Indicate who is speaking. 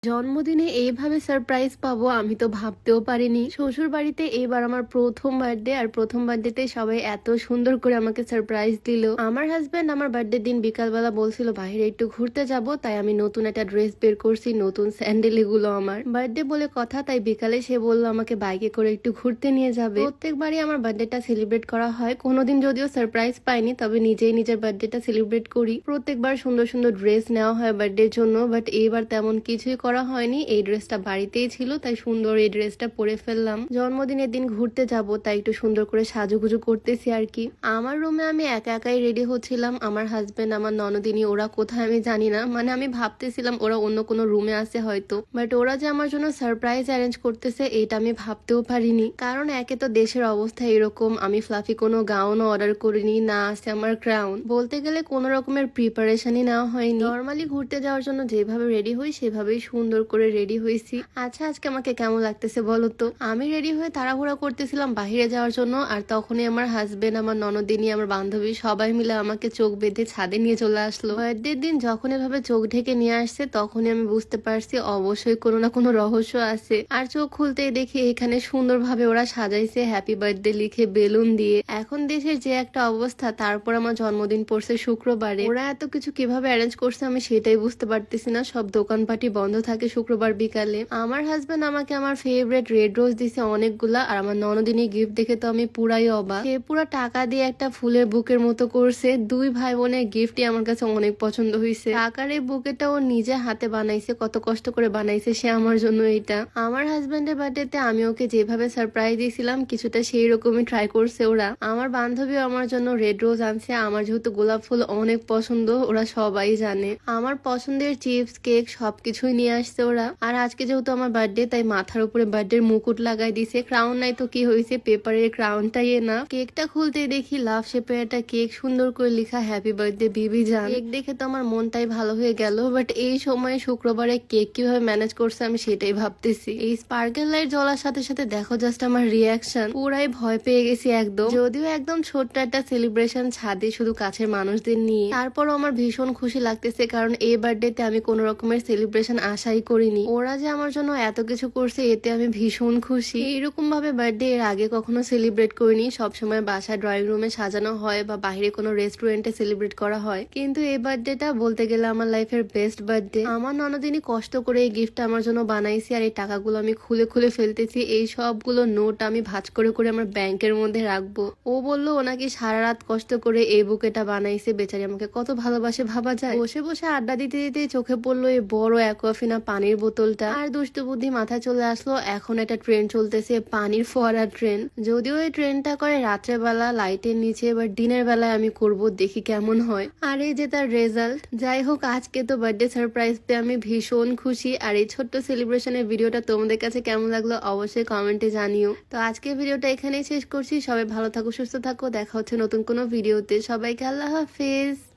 Speaker 1: জন্মদিনে এইভাবে সারপ্রাইজ পাবো আমি তো ভাবতেও পারিনি। শ্বশুর বাড়িতে এবার আমার প্রথম বার্থডে, আর প্রথম বার্থডেতে সবাই এত সুন্দর করে আমাকে সারপ্রাইজ দিল। আমার হাজবেন্ড আমার বার্থডে দিন বিকালবেলা বলছিল বাইরে একটু ঘুরতে যাব, তাই আমি নতুন একটা ড্রেস বের করছি, নতুন স্যান্ডেল, এগুলো আমার বার্থডে বলে কথা। তাই বিকালে সে বললো আমাকে বাইকে করে একটু ঘুরতে নিয়ে যাবে। প্রত্যেকবারই আমার বার্থডেটা সেলিব্রেট করা হয়, কোনোদিন যদিও সারপ্রাইজ পাইনি, তবে নিজেই নিজের বার্থডেটা সেলিব্রেট করি। প্রত্যেকবার সুন্দর সুন্দর ড্রেস নেওয়া হয় বার্থডের জন্য, বাট এইবার তেমন কিছুই করা হয়নি। এই ড্রেসটা বাড়িতেই ছিল, তাই সুন্দর এই ড্রেসটা পরে ফেললাম। জন্মদিনের দিন ঘুরতে যাব, তাই একটু সুন্দর করে সাজুগুজু করতেছি আর কি। আমার রুমে আমি একা একাই রেডি হচ্ছিলাম। আমার হাজবেন্ড, আমার ননদিনী, ওরা কোথায় আমি জানি না। মানে আমি ভাবতেছিলাম ওরা অন্য কোনো রুমে আছে হয়তো, বাট ওরা যে আমার জন্য সারপ্রাইজ অ্যারেঞ্জ করতেছে এটা আমি ভাবতেও পারিনি। কারণ একে তো দেশের অবস্থা এরকম, আমি ফ্লাফি কোনো গাউনও অর্ডার করিনি, না আছে আমার ক্রাউন। বলতে গেলে কোনো রকমের প্রিপারেশনই নেওয়া হয়নি। নর্মালি ঘুরতে যাওয়ার জন্য যেভাবে রেডি হই সেভাবেই সুন্দর করে রেডি হয়েছি। আচ্ছা, আজকে আমাকে কেমন লাগতেছে বলো তো? আমি রেডি হয়ে তাড়াহুড়া করতেছিলাম বাহিরে যাওয়ার জন্য, আর তখনই আমার হাজবেন্ড, আমার ননদিনী, আমার বান্ধবী সবাই মিলে আমাকে চোখ বেঁধে ছাদে নিয়ে চলে আসলো। বার্থডের দিন যখন এভাবে চোখ ঢেকে নিয়ে আসছে তখনই আমি বুঝতে পারছি অবশ্যই কোনো না কোনো রহস্য আছে। আর চোখ খুলতেই দেখি এখানে সুন্দরভাবে ওরা সাজাইছে হ্যাপি বার্থডে লিখে বেলুন দিয়ে। এখন দেশের যে একটা অবস্থা, তারপর আমার জন্মদিন পড়ছে শুক্রবারে। ওরা এত কিছু কিভাবে অ্যারেঞ্জ করছে আমি সেটাই বুঝতে পারতেছি না। সব দোকানপাটি বন্ধ থাকে শুক্রবার বিকালে। আমার হাজবেন্ড আমাকে আমার ফেভারিট রেড রোজ দিছে অনেকগুলা, আর আমার ননদিনী গিফট দেখে তো আমি পুরাই অবাক। সে পুরো টাকা দিয়ে একটা ফুলের বুকের মতো করছে। দুই ভাই বোনের গিফটই আমার কাছে অনেক পছন্দ হয়েছে। টাকার এই বুকেটা ও নিজে হাতে বানাইছে, কত কষ্ট করে বানাইছে সে আমার জন্য এটা। আমার হাজবেন্ডের বার্থডেতে আমি ওকে যেভাবে সারপ্রাইজ দিয়েছিলাম কিছুটা সেই রকমই ট্রাই করছে ওরা। আমার বান্ধবীও আমার জন্য রেড রোজ আনছে। আমার যেহেতু গোলাপ ফুল অনেক পছন্দ, ওরা সবাই জানে। আমার পছন্দের চিপস, কেক সবকিছুই নিয়ে আসছে ওরা। আর আজকে যেহেতু আমার বার্থডে, তাই মাথার উপরে বার্থডে মুকুট লাগাই দিছে। ক্রাউন নাই তো কি হয়েছে, পেপারের ক্রাউনটাই না। কেকটা খুলতে দেখি লাভ শেপের একটা কেক, সুন্দর করে লেখা হ্যাপি বার্থডে বিবি জান। কেক দেখে তো আমার মনটাই ভালো হয়ে গেল, বাট এই সময় শুক্রবারে কেক কিভাবে ম্যানেজ করছে আমি সেটাই ভাবতেছি। এই স্পার্কেল লাইট জ্বলার সাথে সাথে দেখো জাস্ট আমার রিয়াকশন, পুরাই ভয় পেয়ে গেছি একদম। যদিও একদম ছোট্ট একটা সেলিব্রেশন, ছাদে শুধু কাছের মানুষদের নিয়ে, তারপরও আমার ভীষণ খুশি লাগতেছে, কারণ এই বার্থডেতে আমি কোন রকমের সেলিব্রেশন আশাই করিনি। ওরা যে আমার জন্য এত কিছু করছে এতে আমি ভীষণ খুশি। এইরকম ভাবে বার্থডে এর আগে কখনো সেলিব্রেট করিনি। সবসময় বাসা ড্রয়িং রুমে সাজানো হয় বা বাইরে কোনো রেস্টুরেন্টে সেলিব্রেট করা হয়, কিন্তু এই বার্থডেটা বলতে গেলে আমার লাইফের বেস্ট বার্থডে। আমার ননদিনী কষ্ট করে এই গিফটটা আমার জন্য বানাইছি, আর এই টাকাগুলো আমি খুলে খুলে ফেলতেছি। এই সবগুলো নোট আমি ভাঁজ করে করে আমার ব্যাংকের মধ্যে রাখবো। ও বললো ও নাকি সারা রাত কষ্ট করে এই বুকেটা বানাইছে, বেচারি আমাকে কত ভালোবাসে ভাবা যায়। বসে বসে আড্ডা দিতে দিতে চোখে পড়লো এই বড় অ্যাকোয়াফিনা পানির বোতলটা, আর দুষ্টু বুদ্ধি মাথায় চলে আসলো এখন একটা ট্রেন চলতেছে, পানির ফোয়ারা ট্রেন। যদিও এই ট্রেনটা করে রাত্রে বেলা লাইটের নিচে, এবার দিনের বেলায় আমি করব, দেখি কেমন হয়। আর এই যে তার রেজাল্ট। যাই হোক, আজকে তো বার্থডে সারপ্রাইজ পেয়ে আমি ভীষণ খুশি। আর এই ছোট্ট সেলিব্রেশনের ভিডিওটা তোমাদের কাছে কেমন লাগলো অবশ্যই কমেন্টে জানিও। তো আজকে ভিডিওটা এখানেই শেষ করছি। সবাই ভালো থাকো, সুস্থ থাকো, দেখা হচ্ছে নতুন কোনো ভিডিওতে। সবাইকে আল্লাহ হাফেজ।